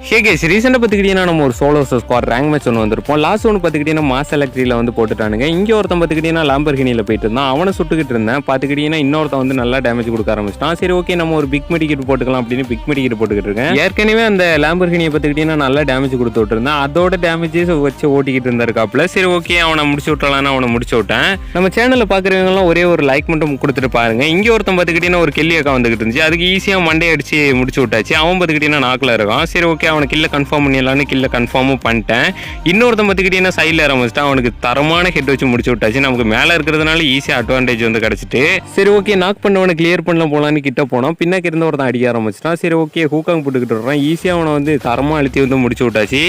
ஹே case ரீசெண்டாக பார்த்துக்கிட்டீங்கன்னா நம்ம ஒரு சோலோ ஸ்குவாட் ரேங்க் மேட்ச் ஒன்று வந்திருப்போம். லாஸ்ட் ஒன்று பார்த்துக்கிட்டீங்கன்னா மாஸ் எலக்ட்ரியில் வந்து போட்டுட்டானுங்க. இங்கே ஒருத்தன் பார்த்துக்கிட்டீங்கன்னா லாம்பர்கினியில் போயிட்டு இருந்தான். அவனை சுட்டுக்கிட்டு இருந்தேன். பார்த்துக்கிட்டீங்கன்னா இன்னொருத்தன் வந்து நல்லா டேமேஜ் கொடுக்க ஆரம்பிச்சிட்டான். சரி ஓகே நம்ம ஒரு பிக் மெடிக்கெட் போட்டுக்கலாம் அப்படின்னு பிக் மெடிக்கெட் போட்டுக்கிட்டு இருக்கேன். ஏற்கனவே அந்த லாம்பர்கினியை பார்த்துக்கிட்டீங்கன்னா நல்லா டேமேஜ் கொடுத்து விட்டுருந்தேன். அதோட டேமேஜஸ் வச்சு ஓட்டிக்கிட்டு இருந்தாருக்காப்புல. சரி ஓகே அவனை முடிச்சு விட்டலான்னு அவனை முடிச்சு விட்டேன். நம்ம சேனலில் பார்க்குறவங்கலாம் ஒரே ஒரு லைக் மட்டும் கொடுத்துட்டு பாருங்க. இங்கே ஒருத்தன் பார்த்துக்கிட்டீங்கன்னா ஒரு கெல்லி அக்கா வந்துகிட்டு இருந்துச்சு. அதுக்கு ஈஸியாக மண்டே அடிச்சு முடிச்சு விட்டாச்சு. அவன் பார்த்துக்கிட்டீங்கன்னா நாக்கில் இருக்கான். சரி ஓகே அவனை கில்ல கன்ஃபார்ம் பண்ணிடலான்னு கில்ல கன்ஃபார்மும் பண்ணிட்டேன். இன்னொருத்தன் பார்த்துக்கிட்டீங்கன்னா சைடில் ஆரம்பிச்சிட்டான். அவனுக்கு தரமான ஹெட் வச்சு முடிச்சு விட்டாச்சு. நமக்கு மேலே இருக்கிறதுனால ஈஸியாக அட்வான்டேஜ் வந்து கிடச்சிட்டு சரி ஓகே நாக் பண்ணவனை கிளியர் பண்ணலாம் போகலான்னு கிட்ட போனோம். பின்னாக்கு இருந்த ஒருத்தன் அடிக்க ஆரம்பிச்சிட்டான். சரி ஓகே ஹூக்காங் போட்டுக்கிட்டு வர்றான். ஈஸியாக அவனை வந்து தரமாக அழுத்தி வந்து முடிச்சு விட்டாச்சு.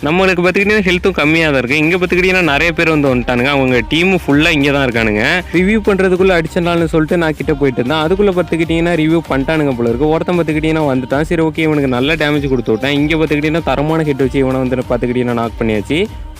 நம்மளுக்கு பார்த்துக்கிட்டீங்கன்னா ஹெல்த்தும் கம்மியாக தான் இருக்குது. இங்கே பார்த்துக்கிட்டீங்கன்னா நிறைய பேர் வந்து வந்துட்டானுங்க. அவங்க டீமும் ஃபுல்லாக இங்கே தான் இருக்கானுங்க. ரிவ்யூ பண்ணுறதுக்குள்ளே அடிச்சனாலும் சொல்லிட்டு நான் கிட்ட போயிட்டு இருந்தேன். அதுக்குள்ளே பார்த்துக்கிட்டீங்கன்னா ரிவ்யூ பண்ணிட்டானுங்க போல இருக்கு. ஒருத்தன் பார்த்துக்கிட்டீங்கன்னா வந்துட்டான். சரி ஓகே இவனுக்கு நல்ல டேமேஜ் கொடுத்து விட்டேன். இங்கே பார்த்துக்கிட்டீங்கன்னா தரமான ஹிட் வச்சு இவனை வந்து பார்த்துக்கிட்டீங்கன்னா நாக் பண்ணியாச்சு.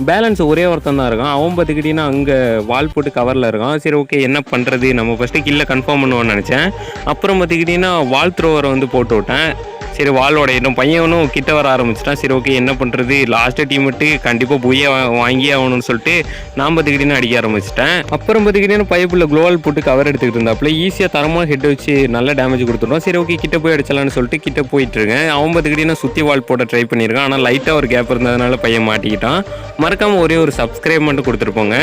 பேலன்ஸ் ஒரே ஒருத்தன் தான் இருக்கான். அவன் பார்த்துக்கிட்டீங்கன்னா அங்கே வால் போட்டு கவரில் இருக்கான். சரி ஓகே என்ன பண்ணுறது நம்ம ஃபஸ்ட்டு கில்ல கன்ஃபார்ம் பண்ணுவோன்னு நினச்சேன். அப்புறம் பார்த்துக்கிட்டீங்கன்னா வால் த்ரோவரை வந்து போட்டு விட்டேன். சரி வாலோட இன்னும் பையனும் கிட்ட வர ஆரம்பிச்சிட்டான். சரி ஓகே என்ன பண்ணுறது லாஸ்ட்டு டீமெட்டு கண்டிப்பாக புய்யை வாங்கி ஆகணும்னு சொல்லிட்டு நான் பார்த்துக்கிட்டீங்கன்னா அடிக்க ஆரம்பிச்சிட்டேன். அப்புறம் பார்த்துக்கிட்டீங்கன்னா பைப்பில் க்ளோவால் போட்டு கவர் எடுத்துக்கிட்டு இருந்தாப்புல ஈஸியாக தரமாக ஹெட் வச்சு நல்ல டேமேஜ் கொடுத்துருவோம். சரி ஓகே கிட்ட போய் அடிச்சலான்னு சொல்லிட்டு கிட்ட போயிட்டு இருக்கேன். அவன் பார்த்துக்கிட்டீங்கன்னா சுற்றி வால் போட்ட ட்ரை பண்ணியிருக்கான். ஆனால் லைட்டாக ஒரு கேப் இருந்ததுனால பையன் மாட்டிக்கிட்டான். மறக்காமல் ஒரே ஒரு சப்ஸ்கிரைப் மட்டும் கொடுத்துருப்போங்க.